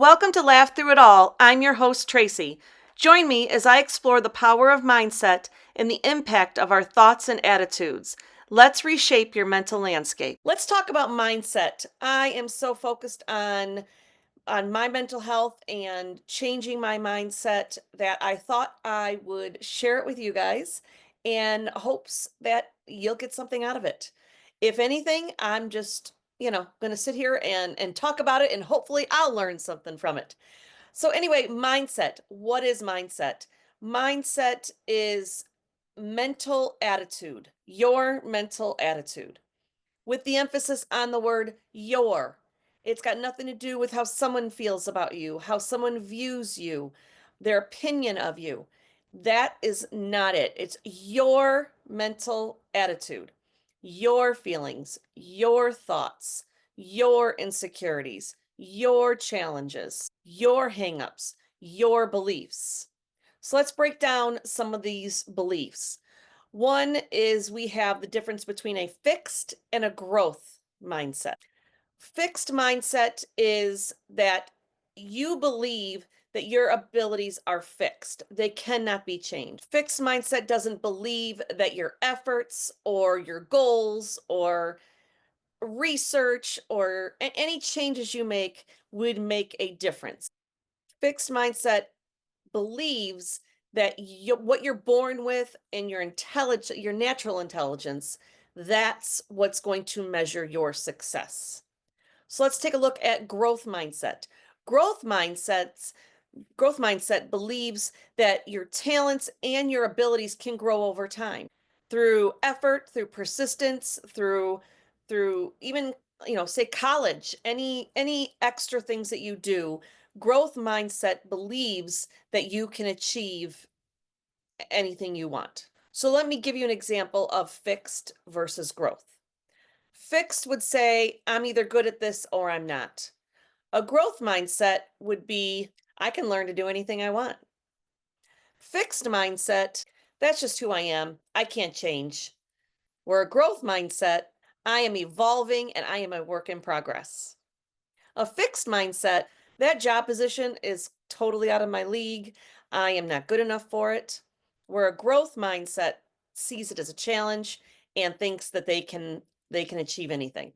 Welcome to Laugh Through It All. I'm your host, Tracy. Join me as I explore the power of mindset and the impact of our thoughts and attitudes. Let's reshape your mental landscape. Let's talk about mindset. I am so focused on my mental health and changing my mindset that I thought I would share it with you guys in hopes that you'll get something out of it. If anything, I'm just, going to sit here and talk about it and hopefully I'll learn something from it. So anyway, mindset. What is mindset? Mindset is mental attitude, your mental attitude with the emphasis on the word your. It's got nothing to do with how someone feels about you, how someone views you, their opinion of you. That is not it. It's your mental attitude, your feelings, your thoughts, your insecurities, your challenges, your hangups, your beliefs. So let's break down some of these beliefs. One is we have the difference between a fixed and a growth mindset. Fixed mindset is that you believe that your abilities are fixed, they cannot be changed. Fixed mindset doesn't believe that your efforts or your goals or research or any changes you make would make a difference. Fixed mindset believes that what you're born with and your intelligence, your natural intelligence, that's what's going to measure your success. So let's take a look at growth mindset. Growth mindsets Growth mindset believes that your talents and your abilities can grow over time through effort, through persistence, through even, say college, any extra things that you do. Growth mindset believes that you can achieve anything you want. So let me give you an example of fixed versus growth. Fixed would say, I'm either good at this or I'm not. A growth mindset would be, I can learn to do anything I want. Fixed mindset, that's just who I am. I can't change. Where a growth mindset, I am evolving and I am a work in progress. A fixed mindset, that job position is totally out of my league. I am not good enough for it. Where a growth mindset sees it as a challenge and thinks that they can achieve anything.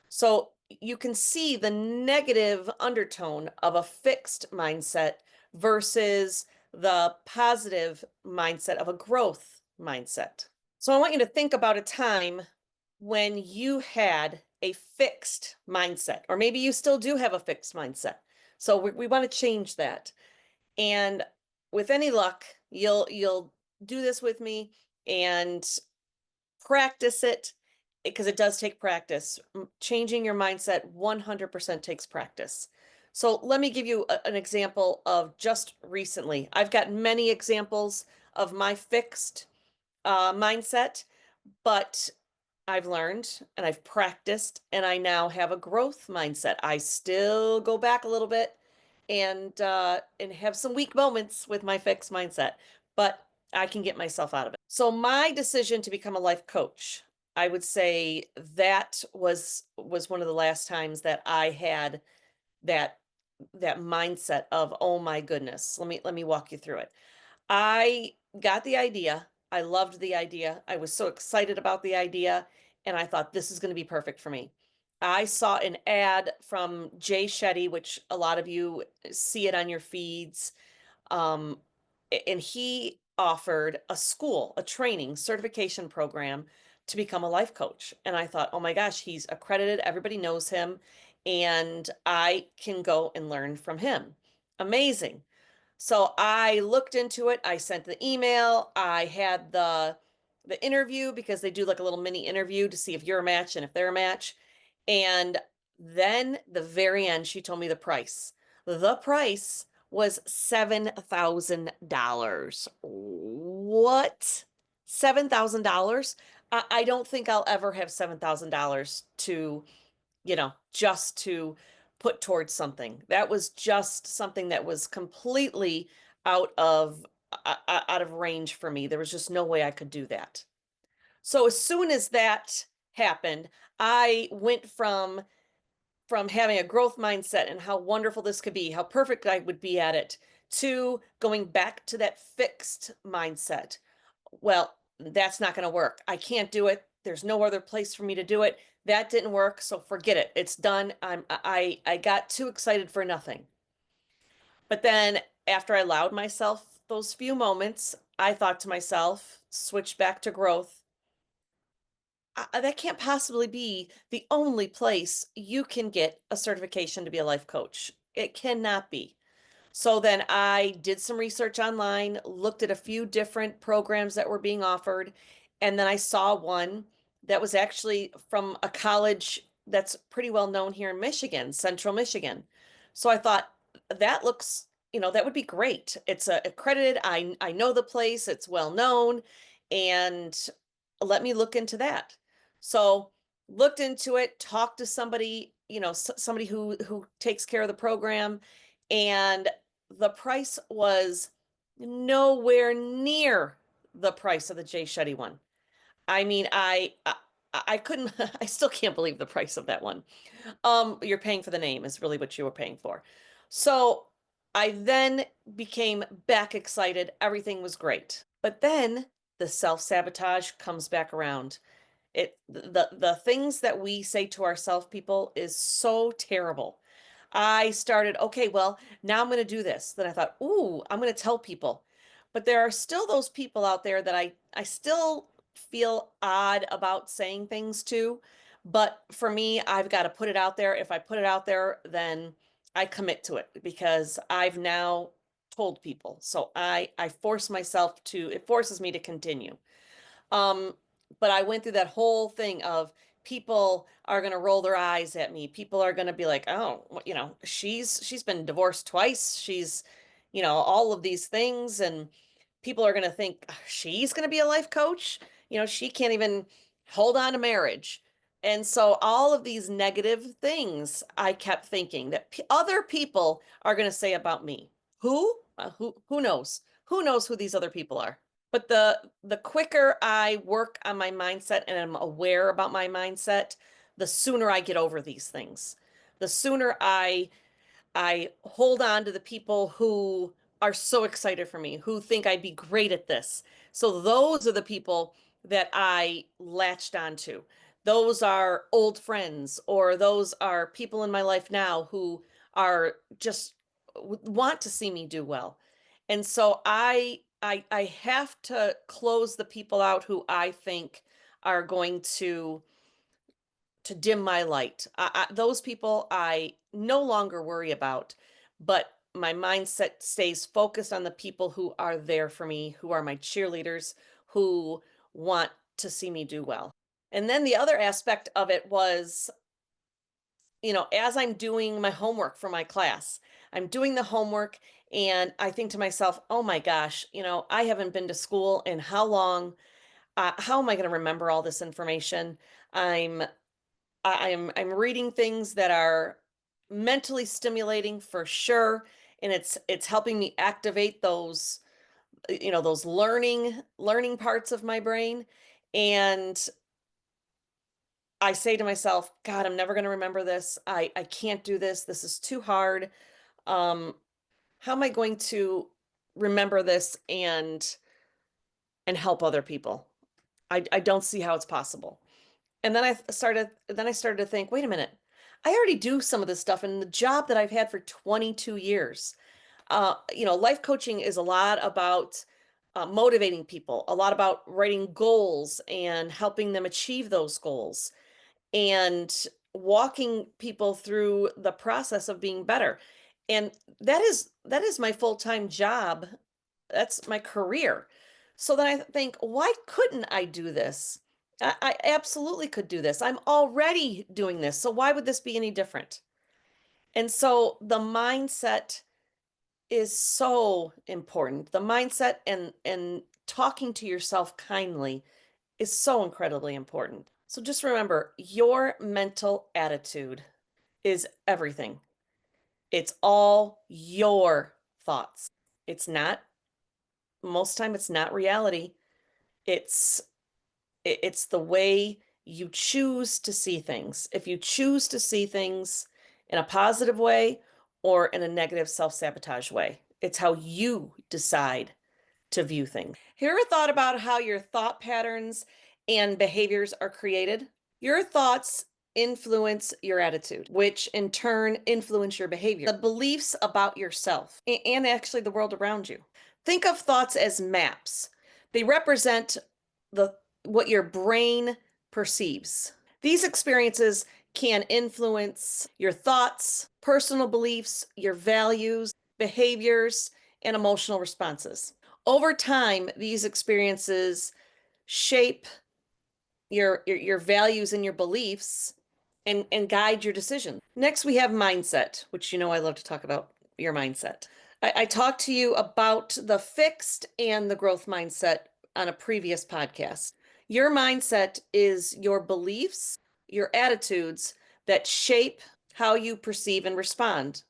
So you can see the negative undertone of a fixed mindset versus the positive mindset of a growth mindset. So I want you to think about a time when you had a fixed mindset, or maybe you still do have a fixed mindset. So we want to change that. And with any luck, you'll do this with me and practice it because it does take practice. Changing your mindset 100% takes practice. So let me give you an example of just recently. I've got many examples of my fixed mindset, but I've learned and I've practiced and I now have a growth mindset. I still go back a little bit and have some weak moments with my fixed mindset, but I can get myself out of it. So my decision to become a life coach, I would say that was one of the last times that I had that that mindset of, oh my goodness. Let me walk you through it. I got the idea. I loved the idea. I was so excited about the idea. And I thought, this is going to be perfect for me. I saw an ad from Jay Shetty, which a lot of you see it on your feeds. Um, and he offered a school, a training certification program to become a life coach. And I thought, oh my gosh, he's accredited. Everybody knows him. And I can go and learn from him. Amazing. So I looked into it. I sent the email. I had the interview because they do like a little mini interview to see if you're a match and if they're a match. And then the very end, she told me the price. The price was $7,000. What? $7,000? I don't think I'll ever have $7,000 to, just to put towards something. That was just something that was completely out of out of range for me. There was just no way I could do that. So as soon as that happened, I went from from having a growth mindset and how wonderful this could be, how perfect I would be at it, to going back to that fixed mindset. Well, that's not going to work. I can't do it. There's no other place for me to do it. That didn't work, so forget it. It's done. I got too excited for nothing. But then after I allowed myself those few moments, I thought to myself, switch back to growth. That can't possibly be the only place you can get a certification to be a life coach. It cannot be. So then I did some research online, looked at a few different programs that were being offered, and then I saw one that was actually from a college that's pretty well known here in Michigan, Central Michigan. So I thought that looks, that would be great. It's accredited. I know the place, it's well known, and let me look into that. So looked into it, talked to somebody, somebody who takes care of the program, and the price was nowhere near the price of the Jay Shetty one. I mean, I couldn't I still can't believe the price of that one. You're paying for the name is really what you were paying for. So I then became back excited. Everything was great. But then the self-sabotage comes back around. The things that we say to ourselves, people, is so terrible. I started, okay, well, now I'm going to do this. Then I thought, ooh, I'm going to tell people. But there are still those people out there that I still feel odd about saying things to. But for me, I've got to put it out there. If I put it out there, then I commit to it because I've now told people. So I force myself to, it forces me to continue. Um, but I went through that whole thing of people are going to roll their eyes at me. People are going to be like, "Oh, she's been divorced twice. She's, all of these things." And people are going to think she's going to be a life coach. She can't even hold on to marriage. And so all of these negative things I kept thinking that other people are going to say about me. Who? Who knows? Who knows who these other people are? But the quicker I work on my mindset and I'm aware about my mindset, the sooner I get over these things. The sooner I hold on to the people who are so excited for me, who think I'd be great at this. So those are the people that I latched onto. Those are old friends, or those are people in my life now who are just want to see me do well. And so I have to close the people out who I think are going to dim my light. Those people I no longer worry about, but my mindset stays focused on the people who are there for me, who are my cheerleaders, who want to see me do well. And then the other aspect of it was, as I'm doing my homework for my class, I'm doing the homework and I think to myself, oh my gosh, I haven't been to school in how long? How am I going to remember all this information? I'm I'm reading things that are mentally stimulating for sure, and it's helping me activate those those learning parts of my brain. And I say to myself, God, I'm never going to remember this. I can't do this. This is too hard. Um, how am I going to remember this and help other people? I don't see how it's possible. And then I started to think, wait a minute. I already do some of this stuff in the job that I've had for 22 years. Life coaching is a lot about motivating people, a lot about writing goals and helping them achieve those goals and walking people through the process of being better. And that is my full-time job. That's my career. So then I think, why couldn't I do this? I absolutely could do this. I'm already doing this. So why would this be any different? And so the mindset is so important. The mindset and talking to yourself kindly is so incredibly important. So just remember, your mental attitude is everything. It's all your thoughts. It's not, most time it's not reality. It's it's the way you choose to see things. If you choose to see things in a positive way or in a negative self-sabotage way. It's how you decide to view things. Have you ever thought about how your thought patterns and behaviors are created? Your thoughts influence your attitude, which in turn influence your behavior, the beliefs about yourself, and actually the world around you. Think of thoughts as maps. They represent the what your brain perceives. These experiences can influence your thoughts, personal beliefs, your values, behaviors, and emotional responses. Over time, these experiences shape your values and your beliefs and guide your decisions. Next, we have mindset, which you know I love to talk about your mindset. I talked to you about the fixed and the growth mindset on a previous podcast. Your mindset is your beliefs, your attitudes that shape how you perceive and respond.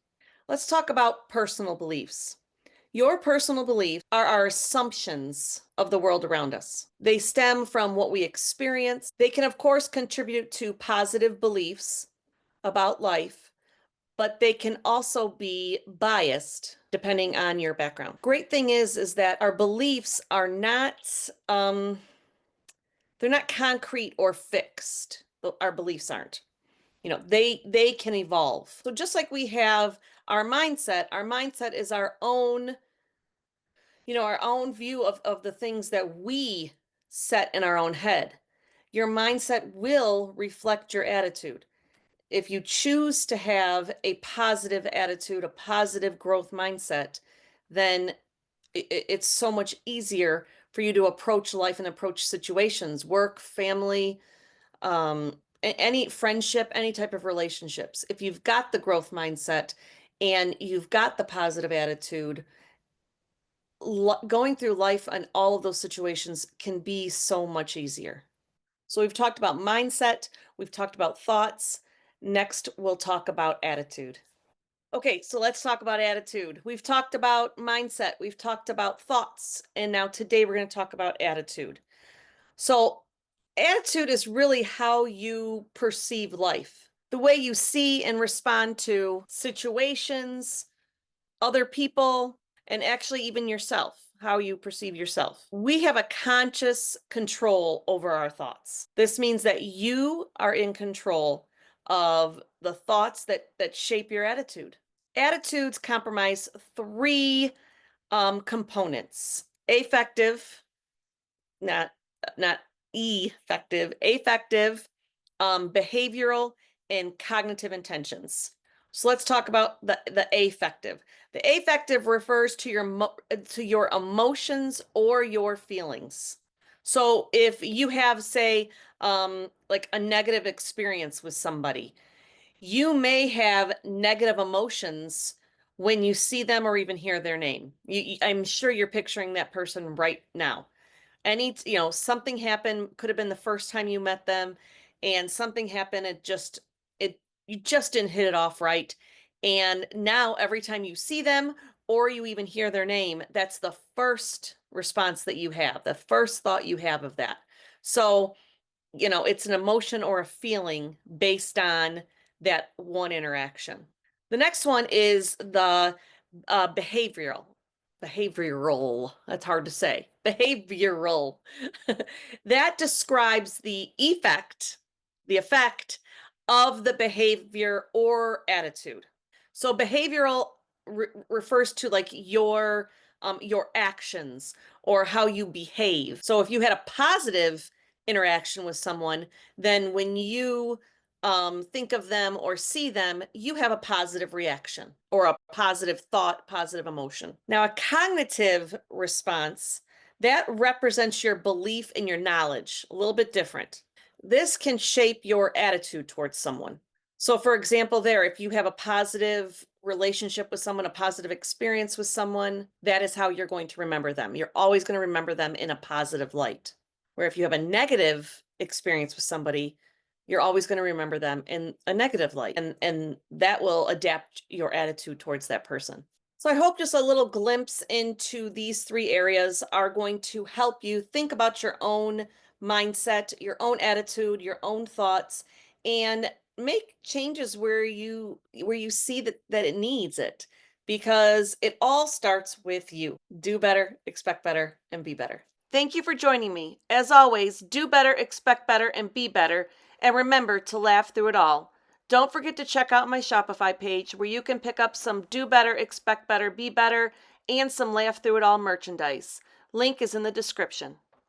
Let's talk about personal beliefs. Your personal beliefs are our assumptions of the world around us. They stem from what we experience. They can, of course, contribute to positive beliefs about life, but they can also be biased depending on your background. Great thing is that our beliefs are not they're not concrete or fixed. Our beliefs aren't. They can evolve. So just like we have our mindset is our own view of the things that we set in our own head. Your mindset will reflect your attitude. If you choose to have a positive attitude, a positive growth mindset, then it's so much easier for you to approach life and approach situations, work, family, any friendship, any type of relationships. If you've got the growth mindset and you've got the positive attitude, going through life and all of those situations can be so much easier. So we've talked about mindset, we've talked about thoughts. Next, we'll talk about attitude. Okay, so let's talk about attitude. We've talked about mindset, we've talked about thoughts, and now today we're going to talk about attitude. So, attitude is really how you perceive life, the way you see and respond to situations, other people, and actually even yourself, how you perceive yourself. We have a conscious control over our thoughts. This means that you are in control of the thoughts that shape your attitude. Attitudes comprise three components: affective, not not affective, behavioral, and cognitive intentions. So let's talk about the affective. The affective refers to your emotions or your feelings. So if you have, say, like a negative experience with somebody, you may have negative emotions when you see them or even hear their name. I'm sure you're picturing that person right now. Something happened, could have been the first time you met them, and something happened, it you just didn't hit it off right. And now every time you see them or you even hear their name, that's the first response that you have, the first thought you have of that. So, it's an emotion or a feeling based on that one interaction. The next one is the behavioral. Behavioral, that's hard to say. Behavioral. That describes the effect of the behavior or attitude. So behavioral refers to like your actions or how you behave. So if you had a positive interaction with someone, then when you think of them or see them, you have a positive reaction or a positive thought, positive emotion. Now, a cognitive response that represents your belief and your knowledge, a little bit different. This can shape your attitude towards someone. So, for example, if you have a positive relationship with someone, a positive experience with someone, that is how you're going to remember them. You're always going to remember them in a positive light. Where if you have a negative experience with somebody, you're always going to remember them in a negative light. And that will adapt your attitude towards that person. So I hope just a little glimpse into these three areas are going to help you think about your own mindset, your own attitude, your own thoughts, and make changes where you see that it needs it, because it all starts with you. Do better, expect better, and be better. Thank you for joining me. As always, do better, expect better, and be better. And remember to laugh through it all. Don't forget to check out my Shopify page where you can pick up some do better, expect better, be better, and some laugh through it all merchandise. Link is in the description.